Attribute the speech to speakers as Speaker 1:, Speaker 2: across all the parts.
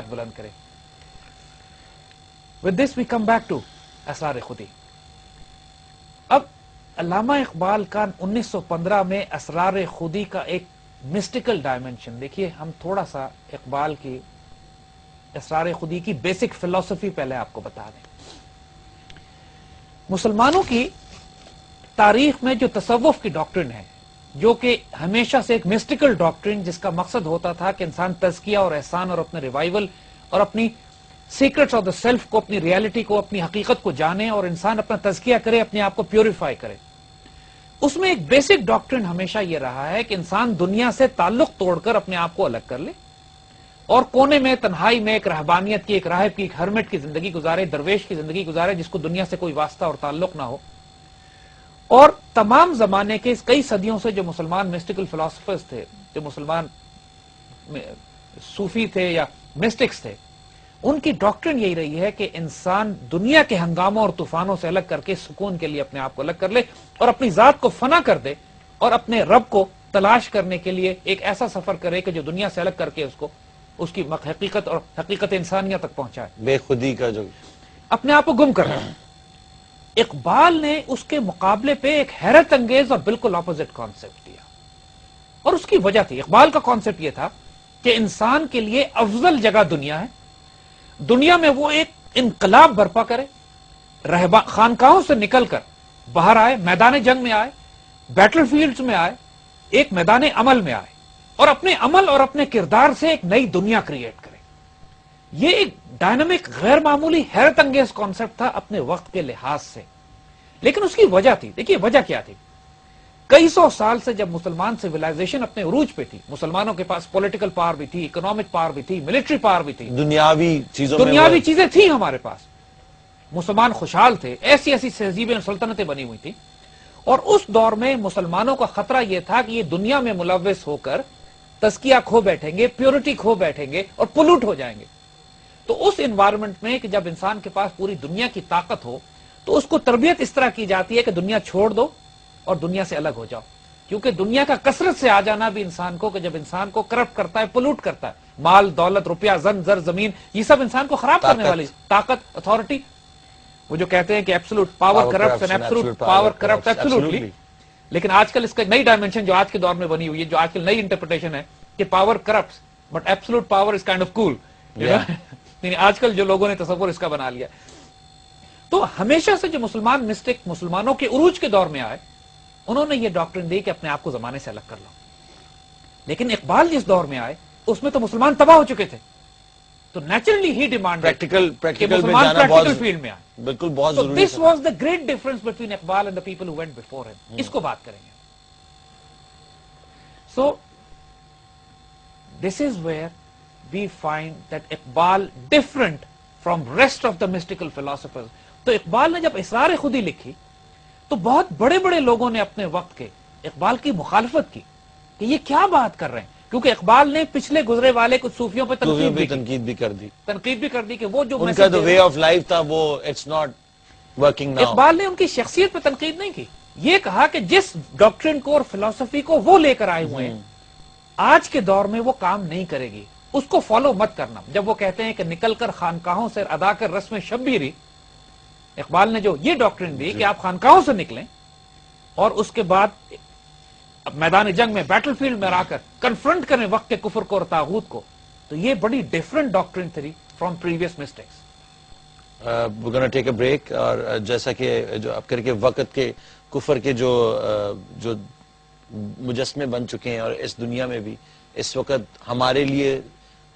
Speaker 1: بلند کرے. With this we come back to اسرار خودی. اب علامہ اقبال کا 1915 میں اسرار خودی کا ایک مسٹیکل ڈائمنشن دیکھیے. ہم تھوڑا سا اقبال کی اسرار خودی کی بیسک فلسفی پہلے آپ کو بتا دیں. مسلمانوں کی تاریخ میں جو تصوف کی ڈاکٹرن ہے، جو کہ ہمیشہ سے ایک مسٹیکل ڈاکٹرن جس کا مقصد ہوتا تھا کہ انسان تزکیہ اور احسان اور اپنے ریوائول اور اپنی سیکرٹس آف دا سیلف کو، اپنی ریالٹی کو، اپنی حقیقت کو جانے اور انسان اپنا تزکیہ کرے، اپنے آپ کو پیوریفائی کرے. اس میں ایک بیسک ڈاکٹرن ہمیشہ یہ رہا ہے کہ انسان دنیا سے تعلق توڑ کر اپنے آپ کو الگ کر لے اور کونے میں تنہائی میں ایک رہبانیت کی، ایک راہب کی، ایک ہرمٹ کی زندگی گزارے، درویش کی زندگی گزارے جس کو دنیا سے کوئی واسطہ اور تعلق نہ ہو. اور تمام زمانے کے کئی صدیوں سے جو مسلمان مسٹیکل فلاسفرز تھے، جو مسلمان صوفی تھے یا مسٹکس تھے، ان کی ڈاکٹرن یہی رہی ہے کہ انسان دنیا کے ہنگاموں اور طوفانوں سے الگ کر کے سکون کے لیے اپنے آپ کو الگ کر لے اور اپنی ذات کو فنا کر دے اور اپنے رب کو تلاش کرنے کے لیے ایک ایسا سفر کرے کہ جو دنیا سے الگ کر کے اس کی حقیقت اور حقیقت انسانیت تک پہنچائے. بے خودی کا جو اپنے آپ کو گم کر رہا ہے. اقبال نے اس کے مقابلے پہ ایک حیرت انگیز اور بالکل اپوزٹ کانسیپٹ دیا، اور اس کی وجہ تھی. اقبال کا کانسیپٹ یہ تھا کہ انسان کے لیے افضل جگہ دنیا ہے. دنیا میں وہ ایک انقلاب برپا کرے، خانقاہوں سے نکل کر باہر آئے، میدان جنگ میں آئے، بیٹل فیلڈز میں آئے، ایک میدان عمل میں آئے اور اپنے عمل اور اپنے کردار سے ایک نئی دنیا کریٹ کرے. یہ ایک ڈائنامک، غیر معمولی، حیرت انگیز کانسیپٹ تھا اپنے وقت کے لحاظ سے. لیکن اس کی وجہ تھی. دیکھیے وجہ کیا تھی. کئی سو سال سے جب مسلمان سیولائزیشن اپنے عروج پہ تھی، مسلمانوں کے پاس پولیٹیکل پاور بھی تھی، اکنامک پاور بھی تھی، ملٹری پاور بھی تھی، دنیاوی چیزیں تھیں ہمارے پاس. مسلمان خوشحال تھے، ایسی ایسی تہذیبیں سلطنتیں بنی ہوئی تھیں. اور اس دور میں مسلمانوں کا خطرہ یہ تھا کہ یہ دنیا میں ملوث ہو کر تزکیہ کھو بیٹھیں گے، پیورٹی کھو بیٹھیں گے اور پولوٹ ہو جائیں گے. تو اس انوائرمنٹ میں کہ جب انسان کے پاس پوری دنیا کی طاقت ہو تو اس کو تربیت اس طرح کی جاتی ہے کہ دنیا چھوڑ دو اور دنیا سے الگ ہو جاؤ. کیونکہ دنیا کا کثرت سے آ جانا بھی انسان کو، کہ جب انسان کو کرپٹ کرتا ہے، پولوٹ کرتا ہے، مال، دولت، روپیہ، زر، زمین، یہ سب انسان کو خراب کرنے والی طاقت، اتھارٹی. وہ جو کہتے ہیں کہ absolute power corrupts and absolute power corrupts absolutely. لیکن آج کل اس کا نئی ڈائمنشن جو آج کے دور میں بنی ہوئی ہے، جو آج کل نئی انٹرپریٹیشن ہے کہ power corrupts but absolute power is kind of cool. آج کل جو لوگوں نے تصور اس کا بنا لیا. تو ہمیشہ سے جو مسلمان مسٹک مسلمانوں کے عروج کے دور میں آئے، انہوں نے یہ ڈاکٹرن دی کہ اپنے آپ کو زمانے سے الگ کر لو. لیکن اقبال جس دور میں آئے اس میں تو مسلمان تباہ ہو چکے تھے. تو نیچرلی ہی ڈیمانڈ پریکٹیکل فیلڈ میں آئے. بالکل بہت ضروری ہے. This was the great difference between Iqbal and the people who went before him. اس کو بات کریں گے. So this is where we find that Iqbal different from rest of the mystical philosophers. تو اقبال نے جب اسرار خودی لکھی تو بہت بڑے بڑے لوگوں نے اپنے وقت کے اقبال کی مخالفت کی کہ یہ کیا بات کر رہے ہیں. کیونکہ اقبال نے پچھلے گزرے والے کچھ صوفیوں پہ تنقید بھی کر دی کہ وہ جو ان کا وے آف لائف تھا وہ it's not working now. Iqbal نے ان کی شخصیت پہ تنقید نہیں کی. یہ کہا کہ جس ڈاکٹرن کو اور فلسفی کو وہ لے کر آئے ہوئے ہیں آج کے دور میں وہ کام نہیں کرے گی، اس کو فالو مت کرنا. جب وہ کہتے ہیں کہ نکل کر خانقاہوں سے ادا کر رسم شبیری، اقبال نے جو یہ ڈاکٹرن دی کہ آپ خانقاہوں سے نکلیں اور اس کے بعد میدان جنگ میں، بیٹل فیلڈ میں آ کر کنفرنٹ کریں وقت کے کفر کو اور طاغوت کو، تو یہ بڑی ڈیفرنٹ ڈاکٹرن تھی from previous mistakes.
Speaker 2: we're going to take a break. اور جیسا کہ جو اب کر کے وقت کے کفر کے جو مجسمے بن چکے ہیں اور اس دنیا میں بھی اس وقت ہمارے لیے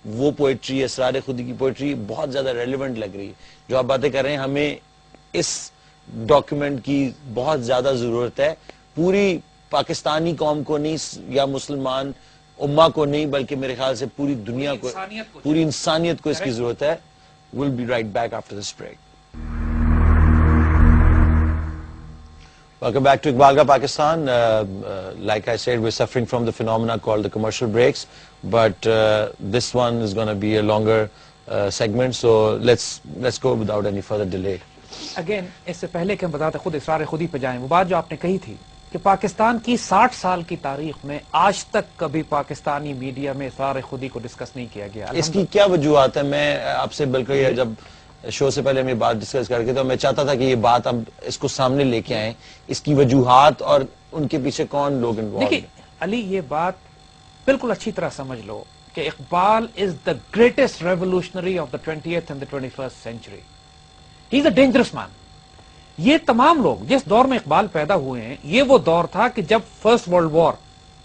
Speaker 2: وہ پوئٹری، اسرار خودی کی پوئٹری بہت زیادہ ریلیونٹ لگ رہی ہے. جو آپ باتیں کر رہے ہیں ہمیں اس ڈاکیومنٹ کی بہت زیادہ ضرورت ہے. پوری پاکستانی قوم کو نہیں یا مسلمان امہ کو نہیں، بلکہ میرے خیال سے پوری دنیا کو، پوری انسانیت کو اس کی ضرورت ہے. We'll be right back after this break. Welcome back to Iqbal Ka Pakistan. Like I said, we're suffering from the phenomena called the commercial breaks, but this one is going to be a longer segment, so let's go without any further delay.
Speaker 1: Again, اس سے پہلے کہ ہم بتاتے خود اسرار خودی پہ جائیں، وہ بات جو آپ نے کہی تھی کہ پاکستان کی 60 سال کی تاریخ میں آج تک کبھی پاکستانی میڈیا میں اسرار خودی کو ڈسکس نہیں کیا گیا.
Speaker 2: اس کی کیا وجوہات ہے؟ میں آپ سے بلکہ یہ جب شو سے پہلے ہم یہ بات ڈسکس کر کے تو میں چاہتا تھا کہ یہ بات اب اس کو سامنے لے کے آئیں, اس کی وجوہات اور ان کے پیچھے کون لوگ انوالو ہیں.
Speaker 1: دیکھیے علی, یہ بات بالکل اچھی طرح سمجھ لو کہ Iqbal is the greatest revolutionary of the 20th and the 21st century. He is a dangerous man. یہ تمام لوگ جس دور میں اقبال پیدا ہوئے ہیں, یہ وہ دور تھا کہ جب فرسٹ ورلڈ وار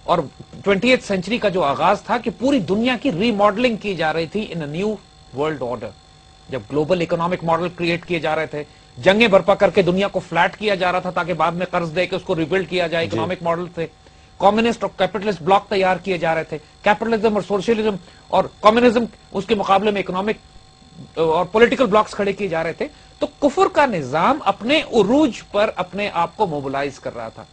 Speaker 1: اور 20th century کا جو آغاز تھا کہ پوری دنیا کی ری ماڈلنگ کی جا رہی تھی ان اے نیو ورلڈ آرڈر. جب گلوبل اکنامک ماڈل کریٹ کیے جا رہے تھے, جنگیں برپا کر کے دنیا کو فلیٹ کیا جا رہا تھا تاکہ بعد میں قرض دے کے اس کو ریبلڈ کیا جائے. اکنامک ماڈل تھے, کمیونسٹ اور کیپٹلسٹ بلاک تیار کیے جا رہے تھے. کیپٹلزم اور سوشلزم اور کمیونزم اس کے مقابلے میں اکنامک اور پولیٹیکل بلاکس کھڑے کیے جا رہے تھے. تو کفر کا نظام اپنے عروج پر اپنے آپ کو موبلائز کر رہا تھا.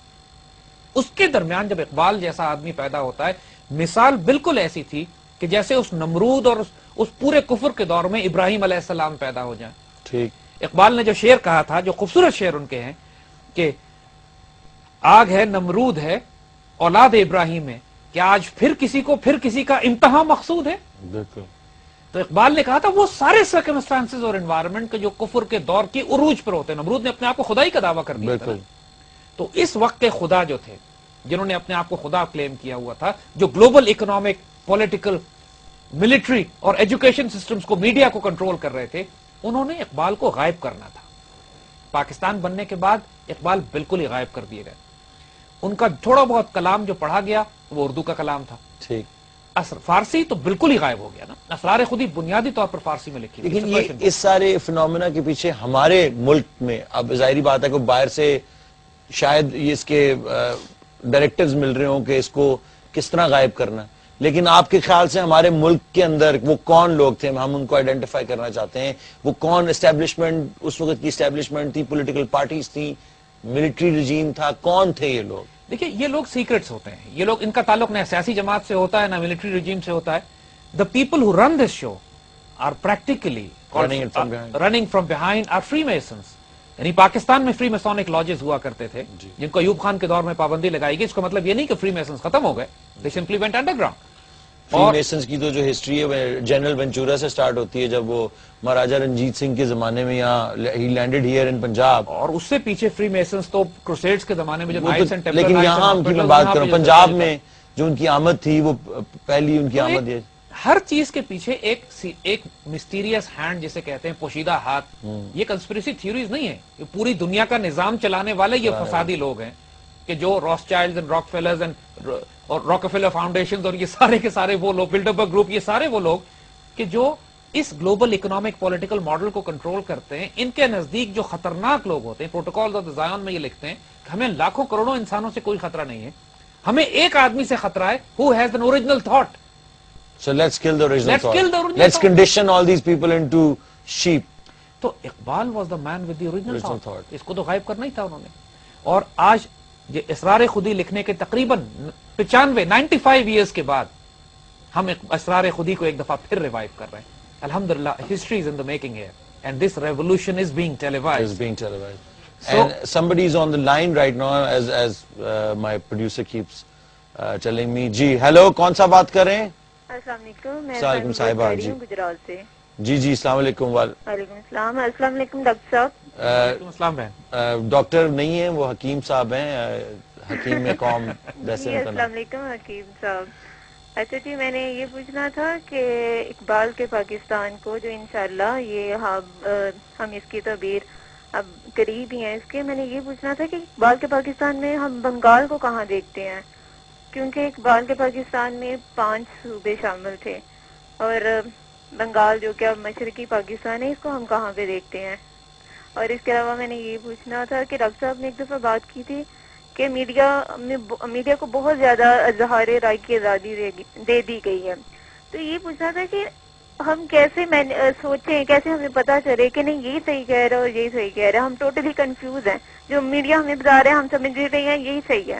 Speaker 1: اس کے درمیان جب اقبال جیسا آدمی پیدا ہوتا ہے, مثال بالکل ایسی تھی کہ جیسے اس نمرود اور اس پورے کفر کے دور میں ابراہیم علیہ السلام پیدا ہو جائیں.
Speaker 2: ٹھیک.
Speaker 1: اقبال نے جو شعر کہا تھا, جو خوبصورت شعر ان کے ہیں کہ آگ ہے نمرود ہے اولاد ابراہیم ہے, کہ آج پھر کسی کا امتحان مقصود ہے.
Speaker 2: بالکل.
Speaker 1: تو اقبال نے کہا تھا وہ سارے سرکمسٹانسز اور انوائرمنٹ کے جو کفر کے دور کی عروج پر ہوتے ہیں. نمرود نے اپنے آپ کو خدائی کا دعویٰ کر دیا تھا. تو اس وقت کے خدا جو تھے, جنہوں نے اپنے آپ کو خدا کلیم کیا ہوا تھا, جو گلوبل اکنامک, پولیٹیکل, ملٹری اور ایجوکیشن سسٹمز کو, میڈیا کو کنٹرول کر رہے تھے, انہوں نے اقبال کو غائب کرنا تھا. پاکستان بننے کے بعد اقبال بالکل ہی غائب کر دیے گئے. ان کا تھوڑا بہت کلام جو پڑھا گیا وہ اردو کا کلام تھا.
Speaker 2: ٹھیک.
Speaker 1: فارسی تو بالکل ہی غائب ہو گیا نا. اسرار خودی بنیادی طور پر فارسی میں لکھی.
Speaker 2: لیکن یہ اس سارے فنومینا کے پیچھے ہمارے ملک میں اب ظاہری بات ہے کہ باہر سے شاید یہ اس کے ڈائریکٹرز مل رہے ہوں کہ اس کو کس طرح غائب کرنا, لیکن آپ کے خیال سے ہمارے ملک کے اندر وہ کون لوگ تھے, ہم ان کو آئیڈینٹیفائی کرنا چاہتے ہیں. وہ کون اسٹیبلشمنٹ, اس وقت کی اسٹیبلشمنٹ تھی, پولیٹیکل پارٹیز تھیں, ملٹری رجیم تھا, کون تھے یہ لوگ؟
Speaker 1: دیکھیں یہ لوگ سیکرٹس ہوتے ہیں. یہ لوگ, ان کا تعلق نہ سیاسی جماعت سے ہوتا ہے نہ ملٹری رجیم سے ہوتا ہے. The people who run this show are practically running from behind are free masons. یعنی پاکستان میں فری میسونک لاجز ہوا کرتے تھے جن کو ایوب خان کے دور میں پابندی لگائی گئی. اس کا مطلب یہ نہیں کہ فری میسنس ختم ہو گئے, they simply went under ground.
Speaker 2: Free masons کی تو جو ہسٹری ہے وہ جنرل ونچورا سے سٹارٹ ہوتی ہے, جب وہ مہاراجہ رنجیت سنگھ کے زمانے میں یہاں ہی لینڈڈ ہیئر ان پنجاب,
Speaker 1: اور اس سے پیچھے فری میسنز تو کروسیڈز کے زمانے میں جو نائٹس اینڈ ٹیمپلر.
Speaker 2: لیکن یہاں کی میں بات کروں, پنجاب میں جو ان کی آمد تھی وہ پہلی ان کی آمد ہے.
Speaker 1: ہر چیز کے پیچھے ایک مسٹیریس ہینڈ جسے کہتے ہیں, پوشیدہ ہاتھ. یہ کنسپریسی تھیوریز نہیں ہے, یہ پوری دنیا کا نظام چلانے والے یہ فسادی لوگ ہیں کہ جو راس چائلڈز اینڈ راک فیلرز اور راکفیلر فاؤنڈیشنز اور یہ سارے کے سارے وہ لوگ, بلڈربرگ گروپ, یہ سارے وہ لوگ کہ جو اس گلوبل اکنامک پولیٹیکل ماڈل کو کنٹرول کرتے ہیں. ان کے نزدیک جو خطرناک لوگ ہوتے ہیں, پروٹوکالز آف دی زائون میں یہ لکھتے ہیں کہ ہمیں لاکھوں کروڑوں انسانوں سے کوئی خطرہ نہیں ہے, ہمیں ایک آدمی سے خطرہ ہے, who has an original thought.
Speaker 2: So let's kill the original thought. Let's condition all these people into sheep.
Speaker 1: تو Iqbal was the man with the original thought. اس کو تو غائب کرنا ہی تھا انہوں نے. اور آج یہ اسرار خودی لکھنے کے تقریباً 95 ایئرز کے بعد ہم اسرار خودی کو ایک دفعہ پھر ریوائیو کر رہے ہیں. الحمدللہ history is in the making here and this revolution is being televised.
Speaker 2: It's being televised. And somebody is on the line right now as my producer keeps telling me. G hello, کون سا بات کر رہے ہیں؟
Speaker 3: السلام علیکم. میں
Speaker 2: وعلیکم صاحبہ جی
Speaker 3: گجرات سے.
Speaker 2: جی جی السلام علیکم.
Speaker 3: وعلیکم السلام. السلام علیکم ڈاکٹر صاحب.
Speaker 1: وعلیکم السلام بہن.
Speaker 2: ڈاکٹر نہیں ہیں وہ, حکیم صاحب ہیں, حکیم میں قوم ویسے.
Speaker 3: السلام علیکم حکیم صاحب. اچھا جی, میں نے یہ پوچھنا تھا کہ اقبال کے پاکستان کو جو انشاءاللہ یہ ہم اس کی تعبیر اب قریب ہی ہیں اس کے, میں نے یہ پوچھنا تھا کہ اقبال کے پاکستان میں ہم بنگال کو کہاں دیکھتے ہیں, کیونکہ اقبال کے پاکستان میں 5 صوبے شامل تھے اور بنگال جو کہ اب مشرقی پاکستان ہے, اس کو ہم کہاں پہ دیکھتے ہیں. اور اس کے علاوہ میں نے یہ پوچھنا تھا کہ ڈاکٹر صاحب نے ایک دفعہ بات کی تھی کہ میڈیا کو بہت زیادہ اظہار رائے کی آزادی دے دی گئی ہے. تو یہ پوچھنا تھا کہ ہم کیسے سوچیں, کیسے ہمیں پتہ چلے کہ نہیں یہی صحیح کہہ رہا ہے اور یہی صحیح کہہ رہا ہے. ہم ٹوٹلی کنفیوز ہیں, جو میڈیا ہمیں بتا رہے ہیں ہم سمجھ رہے ہیں یہی صحیح ہے.